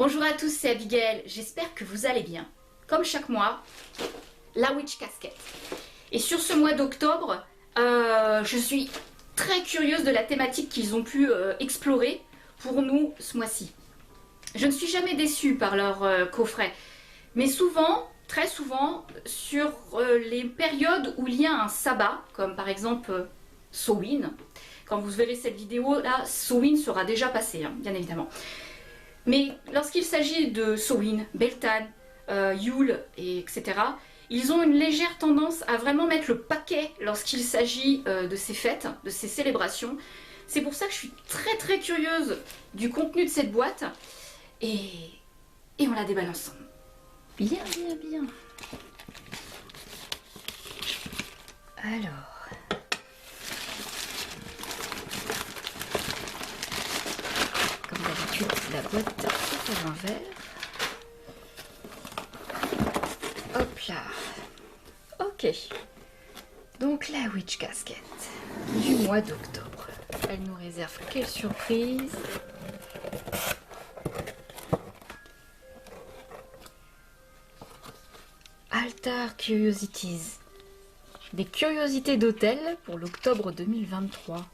Bonjour à tous, c'est Abigail, j'espère que vous allez bien. Comme chaque mois, la Witch Casquette. Et sur ce mois d'octobre, je suis très curieuse de la thématique qu'ils ont pu explorer pour nous ce mois-ci. Je ne suis jamais déçue par leur coffret, mais souvent, très souvent, sur les périodes où il y a un sabbat, comme par exemple Samhain. Quand vous verrez cette vidéo, là, Samhain sera déjà passé, hein, bien évidemment. Mais lorsqu'il s'agit de Samhain, Beltane, Yule, etc., ils ont une légère tendance à vraiment mettre le paquet lorsqu'il s'agit de ces fêtes, de ces célébrations. C'est pour ça que je suis très curieuse du contenu de cette boîte. Et on la déballe ensemble. Bien. Alors... Comme d'habitude, la boîte est à l'envers. Hop là. Ok. Donc la Witch Casquette du mois d'octobre. Elle nous réserve quelle surprise? Altar Curiosities. Des curiosités d'hôtel pour l'octobre 2023.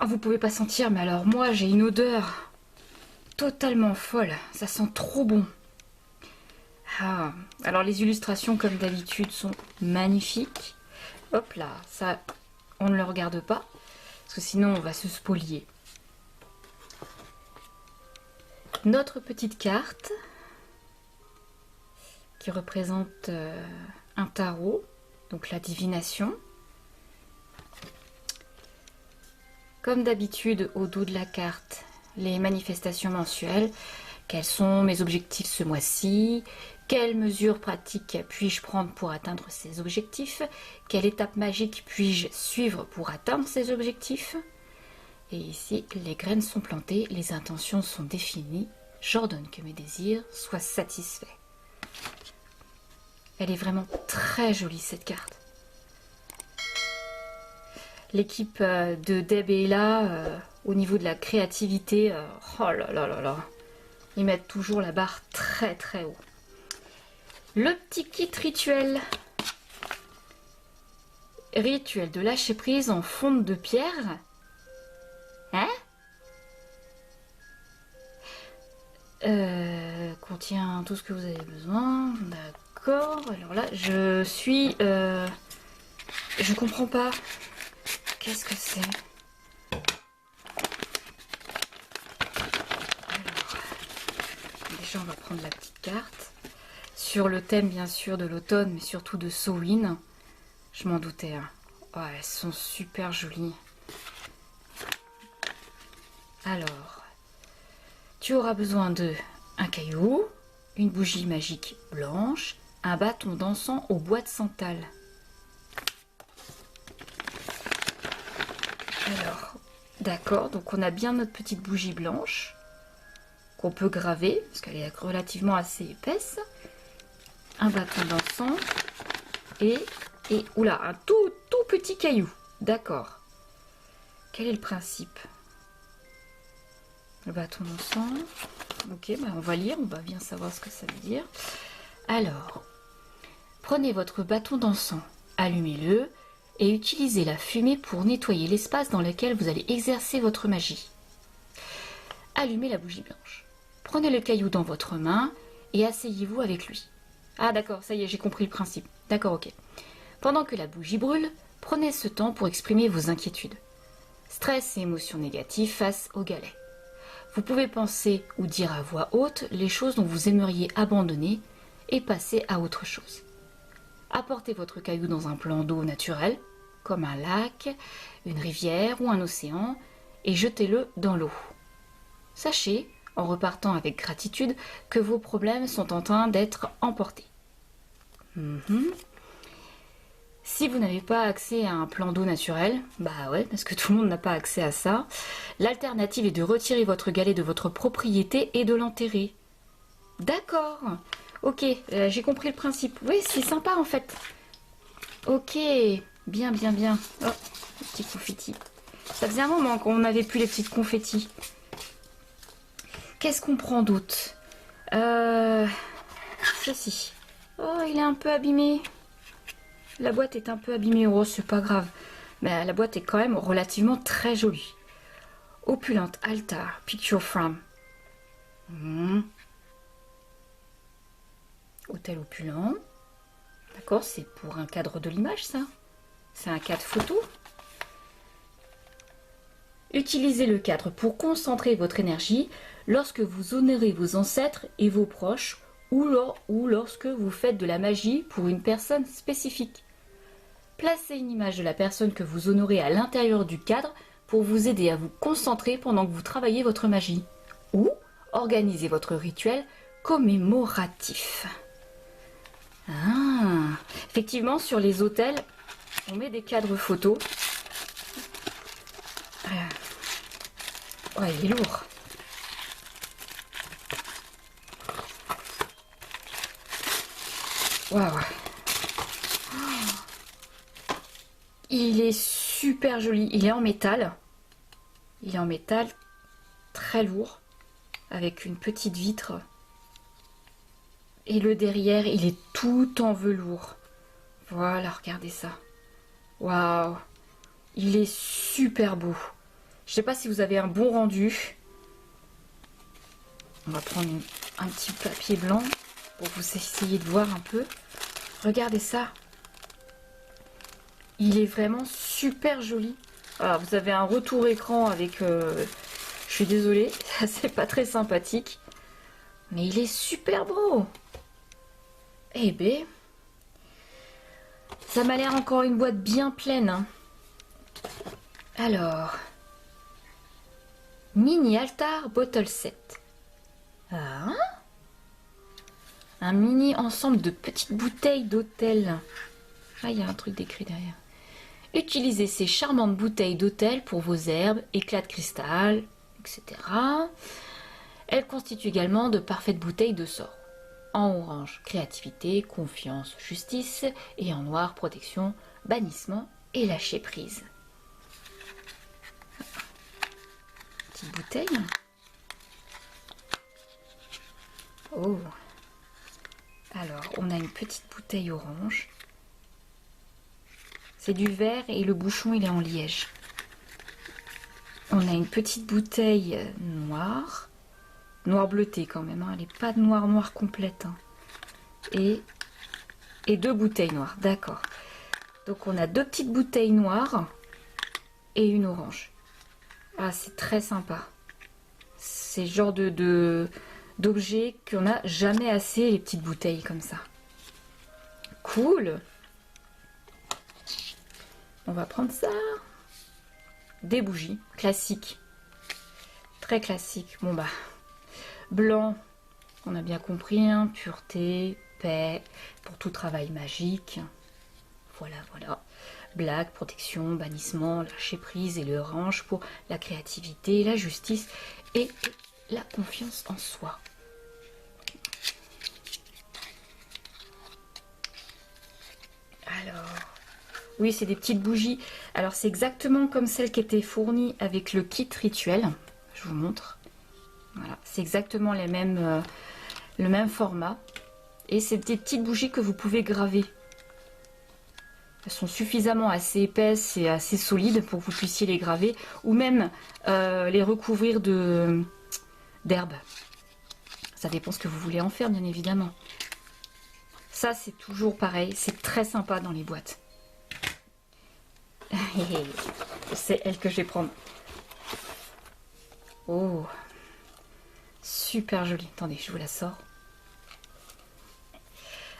Ah, vous pouvez pas sentir, mais alors moi j'ai une odeur totalement folle. Ça sent trop bon. Ah, alors les illustrations comme d'habitude sont magnifiques. Hop là, ça on ne le regarde pas parce que sinon on va se spolier. Notre petite carte qui représente un tarot, donc la divination. Comme d'habitude, au dos de la carte, les manifestations mensuelles. Quels sont mes objectifs ce mois-ci? Quelles mesures pratiques puis-je prendre pour atteindre ces objectifs? Quelle étape magique puis-je suivre pour atteindre ces objectifs? Et ici, les graines sont plantées, les intentions sont définies. J'ordonne que mes désirs soient satisfaits. Elle est vraiment très jolie cette carte. L'équipe de Deb est là, au niveau de la créativité, oh là là, ils mettent toujours la barre très haut. Le petit kit rituel. Rituel de lâcher prise en fonte de pierre. Hein? Contient tout ce que vous avez besoin. D'accord. Alors là, je suis... je comprends pas. Qu'est-ce que c'est? Alors, déjà on va prendre la petite carte. Sur le thème bien sûr de l'automne, mais surtout de Samhain. Je m'en doutais. Hein. Oh, elles sont super jolies. Alors, tu auras besoin de un caillou, une bougie magique blanche, un bâton d'encens au bois de santal. Alors, d'accord, donc on a bien notre petite bougie blanche qu'on peut graver, parce qu'elle est relativement assez épaisse. Un bâton d'encens et oula, un tout petit caillou. D'accord. Quel est le principe? Le bâton d'encens. Ok, bah on va lire, on va bien savoir ce que ça veut dire. Alors, prenez votre bâton d'encens, allumez-le et utilisez la fumée pour nettoyer l'espace dans lequel vous allez exercer votre magie. Allumez la bougie blanche. Prenez le caillou dans votre main et asseyez-vous avec lui. Ah d'accord, ça y est, j'ai compris le principe. D'accord, ok. Pendant que la bougie brûle, prenez ce temps pour exprimer vos inquiétudes. Stress et émotions négatives face au galet. Vous pouvez penser ou dire à voix haute les choses dont vous aimeriez abandonner et passer à autre chose. Apportez votre caillou dans un plan d'eau naturel, comme un lac, une rivière ou un océan, et jetez-le dans l'eau. Sachez, en repartant avec gratitude, que vos problèmes sont en train d'être emportés. Si vous n'avez pas accès à un plan d'eau naturel, bah ouais, parce que tout le monde n'a pas accès à ça, l'alternative est de retirer votre galet de votre propriété et de l'enterrer. D'accord, ok, j'ai compris le principe. Oui, c'est sympa en fait. Ok, bien. Oh, petit confetti. Ça faisait un moment qu'on n'avait plus les petites confettis. Qu'est-ce qu'on prend d'autre? Ceci. Oh, il est un peu abîmé. La boîte est un peu abîmée. Oh, c'est pas grave. Mais la boîte est quand même relativement très jolie. Opulente altar picture frame. Hôtel opulent. D'accord, c'est pour un cadre de l'image, ça. C'est un cadre photo. Utilisez le cadre pour concentrer votre énergie lorsque vous honorez vos ancêtres et vos proches ou lorsque vous faites de la magie pour une personne spécifique. Placez une image de la personne que vous honorez à l'intérieur du cadre pour vous aider à vous concentrer pendant que vous travaillez votre magie. Ou organisez votre rituel commémoratif. Ah, effectivement, sur les hôtels, on met des cadres photos. Ouais, il est lourd. Waouh. Il est super joli. Il est en métal. Il est en métal très lourd avec une petite vitre. Et le derrière, il est tout en velours. Voilà, regardez ça. Waouh. Il est super beau. Je sais pas si vous avez un bon rendu. On va prendre un petit papier blanc pour vous essayer de voir un peu. Regardez ça. Il est vraiment super joli. Alors, vous avez un retour écran avec... je suis désolée, c'est pas très sympathique. Mais il est super beau. Eh ben... Ça m'a l'air encore une boîte bien pleine. Hein. Alors... Mini altar bottle set. Ah, un mini ensemble de petites bouteilles d'hôtel. Ah, il y a un truc décrit derrière. Utilisez ces charmantes bouteilles d'hôtel pour vos herbes, éclats de cristal, etc. Elles constituent également de parfaites bouteilles de sort. En orange, créativité, confiance, justice. Et en noir, protection, bannissement et lâcher prise. Petite bouteille. Oh. Alors, on a une petite bouteille orange. C'est du verre et le bouchon, il est en liège. On a une petite bouteille noire. Noir bleuté quand même. Hein. Elle n'est pas de noir complète. Hein. Et deux bouteilles noires. D'accord. Donc, on a deux petites bouteilles noires et une orange. Ah, c'est très sympa. C'est le genre d'objet qu'on n'a jamais assez, les petites bouteilles comme ça. Cool. On va prendre ça. Des bougies classiques. Très classiques. Bon bah, blanc, on a bien compris, hein, pureté, paix, pour tout travail magique. Voilà, voilà. Black, protection, bannissement, lâcher prise et l'orange pour la créativité, la justice et la confiance en soi. Alors, oui, c'est des petites bougies. Alors, c'est exactement comme celle qui était fournie avec le kit rituel. Je vous montre. Voilà, c'est exactement le même format. Et c'est des petites bougies que vous pouvez graver. Elles sont suffisamment assez épaisses et assez solides pour que vous puissiez les graver. Ou même les recouvrir d'herbe. Ça dépend ce que vous voulez en faire, bien évidemment. Ça, c'est toujours pareil. C'est très sympa dans les boîtes. C'est elle que je vais prendre. Oh, super jolie. Attendez, je vous la sors.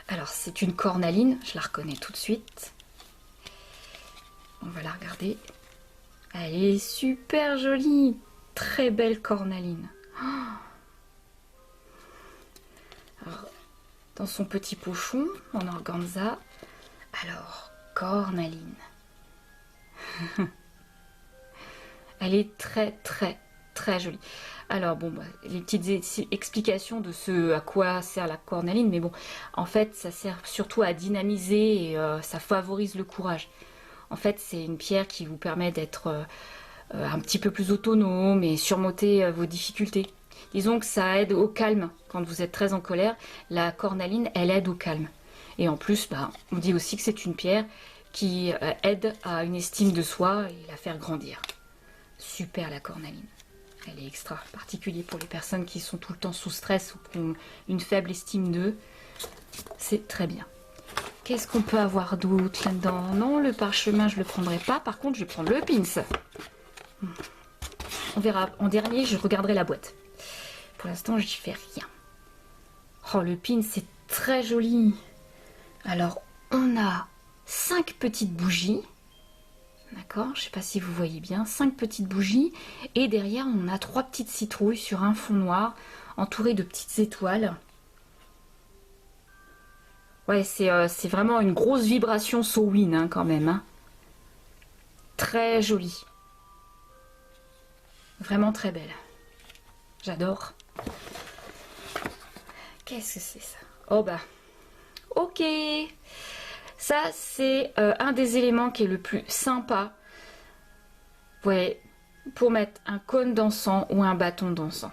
Alors, c'est une cornaline. Je la reconnais tout de suite. On va la regarder. Elle est super jolie. Très belle cornaline. Alors, dans son petit pochon en organza. Alors, cornaline. Elle est très très très jolie. Alors bon, bah, les petites explications de ce à quoi sert la cornaline, mais bon, en fait, ça sert surtout à dynamiser et ça favorise le courage. En fait, c'est une pierre qui vous permet d'être un petit peu plus autonome et surmonter vos difficultés. Disons que ça aide au calme. Quand vous êtes très en colère, la cornaline, elle aide au calme. Et en plus, on dit aussi que c'est une pierre qui aide à une estime de soi et la faire grandir. Super la cornaline. Elle est extra particulière pour les personnes qui sont tout le temps sous stress ou qui ont une faible estime d'eux. C'est très bien. Qu'est-ce qu'on peut avoir d'autre là-dedans? Non, le parchemin, je ne le prendrai pas. Par contre, je vais prendre le pins. On verra. En dernier, je regarderai la boîte. Pour l'instant, je n'y fais rien. Oh, le pin, c'est très joli. Alors, on a 5 petites bougies. D'accord, je ne sais pas si vous voyez bien. 5 petites bougies. Et derrière, on a 3 petites citrouilles sur un fond noir, entourées de petites étoiles. Ouais, c'est vraiment une grosse vibration Sowin, hein, quand même. Hein. Très jolie. Vraiment très belle. J'adore. Qu'est-ce que c'est ça? Oh bah, ok. Ça, c'est un des éléments qui est le plus sympa. Vous voyez, pour mettre un cône d'encens ou un bâton d'encens.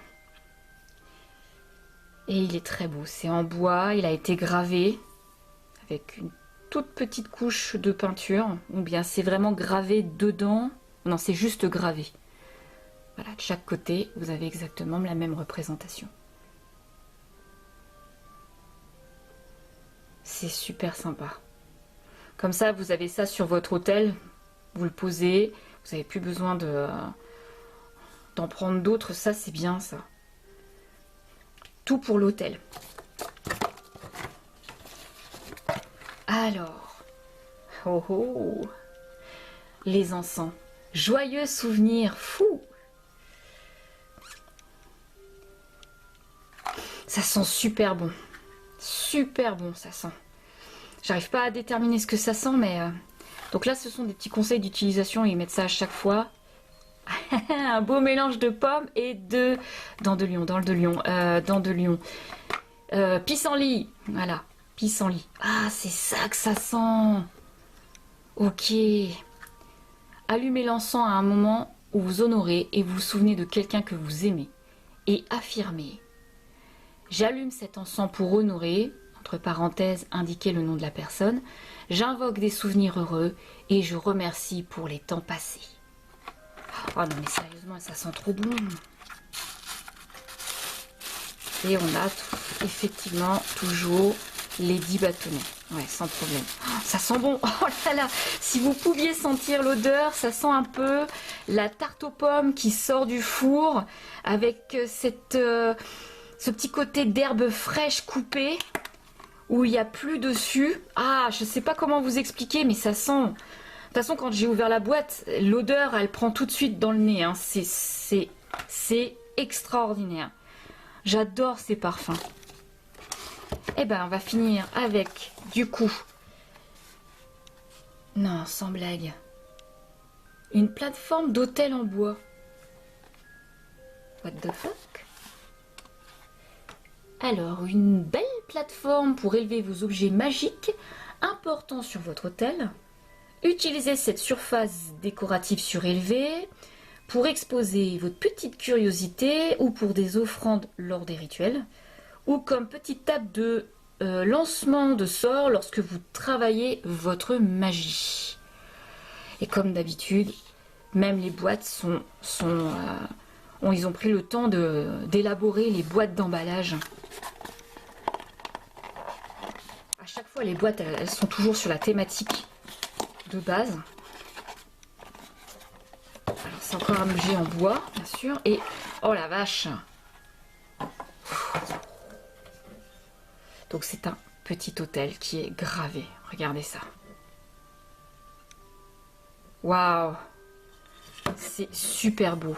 Et il est très beau. C'est en bois, il a été gravé avec une toute petite couche de peinture. Ou bien c'est vraiment gravé dedans. Non, c'est juste gravé. Voilà, de chaque côté, vous avez exactement la même représentation. C'est super sympa. Comme ça, vous avez ça sur votre autel, vous le posez, vous n'avez plus besoin d'en prendre d'autres, ça c'est bien ça. Tout pour l'autel. Alors, oh oh, les encens, joyeux souvenirs, fou. Ça sent super bon ça sent. J'arrive pas à déterminer ce que ça sent, mais... Donc là, ce sont des petits conseils d'utilisation, ils mettent ça à chaque fois. Un beau mélange de pommes et de... dents de lion. Pissenlit, voilà, pissenlit. Ah, c'est ça que ça sent. Ok. Allumez l'encens à un moment où vous honorez et vous vous souvenez de quelqu'un que vous aimez. Et affirmez. J'allume cet encens pour honorer, entre parenthèses, indiquer le nom de la personne. J'invoque des souvenirs heureux et je remercie pour les temps passés. Oh non mais sérieusement, ça sent trop bon. Et on a effectivement toujours les 10 bâtonnets. Ouais, sans problème. Oh, ça sent bon. Oh là là, si vous pouviez sentir l'odeur, ça sent un peu la tarte aux pommes qui sort du four avec ce petit côté d'herbe fraîche coupée où il n'y a plus dessus. Ah, je ne sais pas comment vous expliquer, mais ça sent... De toute façon, quand j'ai ouvert la boîte, l'odeur, elle prend tout de suite dans le nez. Hein. C'est extraordinaire. J'adore ces parfums. Eh ben, on va finir avec, du coup... Non, sans blague. Une plateforme d'autel en bois. What the fuck? Alors, une belle plateforme pour élever vos objets magiques importants sur votre autel. Utilisez cette surface décorative surélevée pour exposer votre petite curiosité ou pour des offrandes lors des rituels ou comme petite table de lancement de sorts lorsque vous travaillez votre magie. Et comme d'habitude, même les boîtes ils ont pris le temps d'élaborer les boîtes d'emballage. À chaque fois, les boîtes, elles sont toujours sur la thématique de base. Alors, c'est encore un objet en bois, bien sûr. Et, oh la vache! Donc, c'est un petit autel qui est gravé. Regardez ça. Waouh! C'est super beau.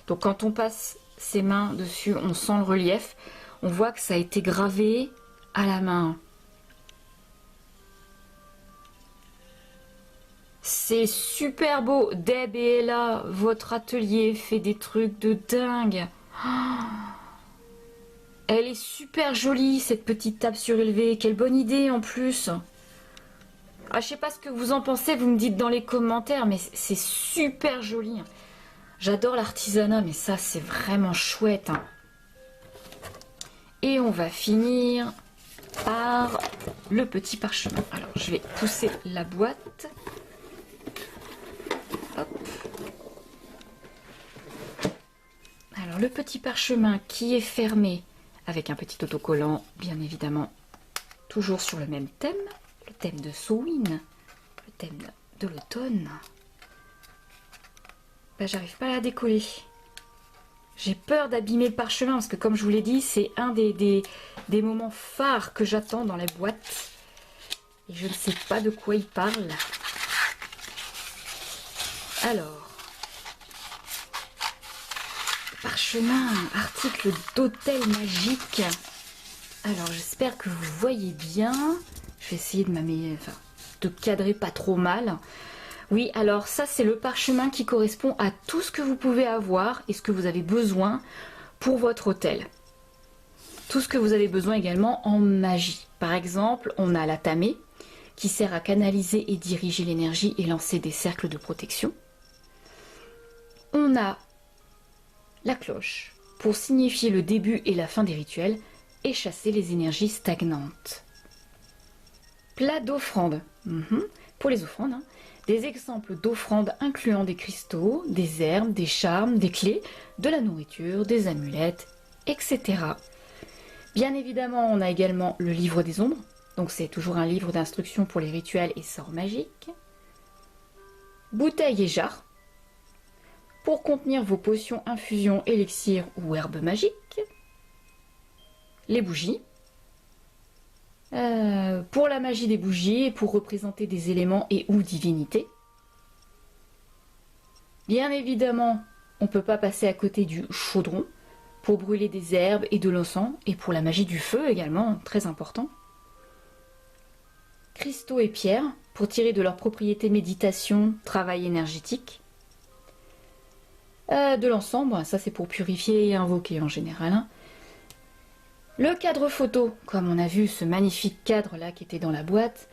Donc quand on passe ses mains dessus, on sent le relief. On voit que ça a été gravé à la main. C'est super beau. Deb et Ella, votre atelier fait des trucs de dingue. Oh, elle est super jolie, cette petite table surélevée. Quelle bonne idée en plus. Ah, je sais pas ce que vous en pensez, vous me dites dans les commentaires, mais c'est super joli. J'adore l'artisanat, mais ça c'est vraiment chouette, hein. Et on va finir par le petit parchemin. Alors je vais pousser la boîte. Hop. Alors le petit parchemin qui est fermé avec un petit autocollant, bien évidemment, toujours sur le même thème, le thème de Samhain, le thème de l'automne. Ben, j'arrive pas à la décoller. J'ai peur d'abîmer le parchemin parce que, comme je vous l'ai dit, c'est un des moments phares que j'attends dans la boîte. Et je ne sais pas de quoi il parle. Alors, parchemin, article d'hôtel magique. Alors, j'espère que vous voyez bien. Je vais essayer de cadrer pas trop mal. Oui, alors ça c'est le parchemin qui correspond à tout ce que vous pouvez avoir et ce que vous avez besoin pour votre hôtel. Tout ce que vous avez besoin également en magie. Par exemple, on a la tamé qui sert à canaliser et diriger l'énergie et lancer des cercles de protection. On a la cloche pour signifier le début et la fin des rituels et chasser les énergies stagnantes. Plat d'offrande, pour les offrandes, hein. Des exemples d'offrandes incluant des cristaux, des herbes, des charmes, des clés, de la nourriture, des amulettes, etc. Bien évidemment, on a également le livre des ombres, donc c'est toujours un livre d'instructions pour les rituels et sorts magiques. Bouteilles et jarres, pour contenir vos potions, infusions, élixirs ou herbes magiques. Les bougies, pour la magie des bougies et pour représenter des éléments et ou divinités. Bien évidemment, on ne peut pas passer à côté du chaudron pour brûler des herbes et de l'encens et pour la magie du feu également, très important. Cristaux et pierres pour tirer de leurs propriétés méditation, travail énergétique. De l'encens, bon, ça c'est pour purifier et invoquer en général, hein. Le cadre photo, comme on a vu ce magnifique cadre là qui était dans la boîte,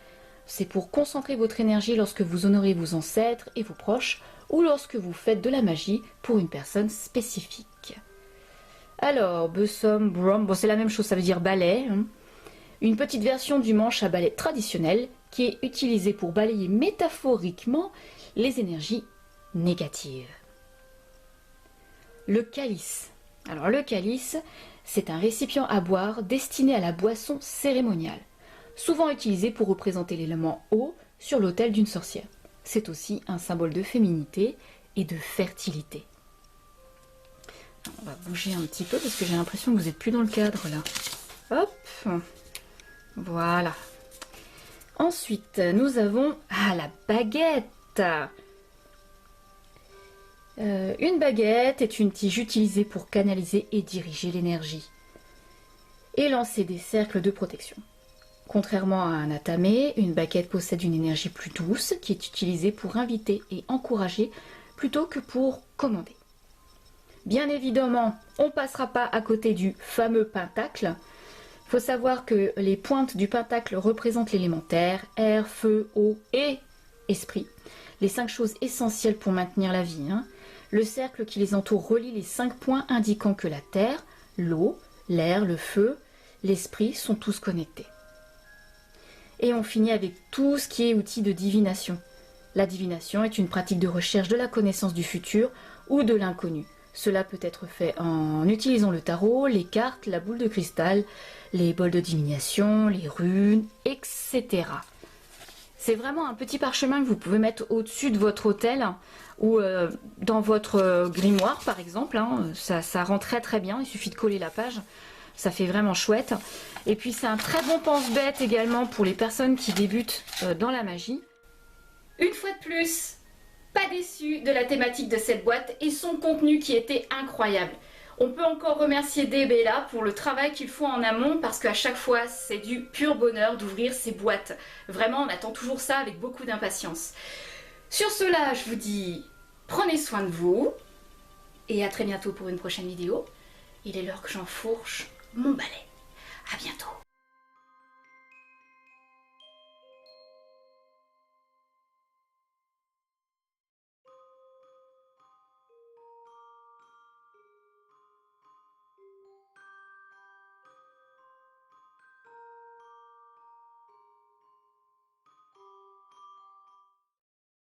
c'est pour concentrer votre énergie lorsque vous honorez vos ancêtres et vos proches ou lorsque vous faites de la magie pour une personne spécifique. Alors, besom, brom, bon c'est la même chose, ça veut dire balai, hein. Une petite version du manche à balai traditionnel qui est utilisé pour balayer métaphoriquement les énergies négatives. Le calice. Alors le calice, c'est un récipient à boire destiné à la boisson cérémoniale, souvent utilisé pour représenter l'élément eau sur l'autel d'une sorcière. C'est aussi un symbole de féminité et de fertilité. Alors, on va bouger un petit peu parce que j'ai l'impression que vous n'êtes plus dans le cadre là. Hop, voilà. Ensuite, nous avons la baguette. Une baguette est une tige utilisée pour canaliser et diriger l'énergie et lancer des cercles de protection. Contrairement à un atamé, une baguette possède une énergie plus douce qui est utilisée pour inviter et encourager plutôt que pour commander. Bien évidemment, on ne passera pas à côté du fameux pentacle. Il faut savoir que les pointes du pentacle représentent l'élément terre, air, feu, eau et esprit. Les 5 choses essentielles pour maintenir la vie, hein. Le cercle qui les entoure relie les 5 points indiquant que la terre, l'eau, l'air, le feu, l'esprit sont tous connectés. Et on finit avec tout ce qui est outil de divination. La divination est une pratique de recherche de la connaissance du futur ou de l'inconnu. Cela peut être fait en utilisant le tarot, les cartes, la boule de cristal, les bols de divination, les runes, etc. C'est vraiment un petit parchemin que vous pouvez mettre au-dessus de votre autel ou dans votre grimoire par exemple, hein. Ça rend très très bien, il suffit de coller la page, ça fait vraiment chouette. Et puis c'est un très bon pense-bête également pour les personnes qui débutent dans la magie. Une fois de plus, pas déçu de la thématique de cette boîte et son contenu qui était incroyable. On peut encore remercier DBLA pour le travail qu'ils font en amont parce qu'à chaque fois c'est du pur bonheur d'ouvrir ces boîtes. Vraiment on attend toujours ça avec beaucoup d'impatience. Sur cela je vous dis prenez soin de vous et à très bientôt pour une prochaine vidéo. Il est l'heure que j'enfourche mon balai. À bientôt.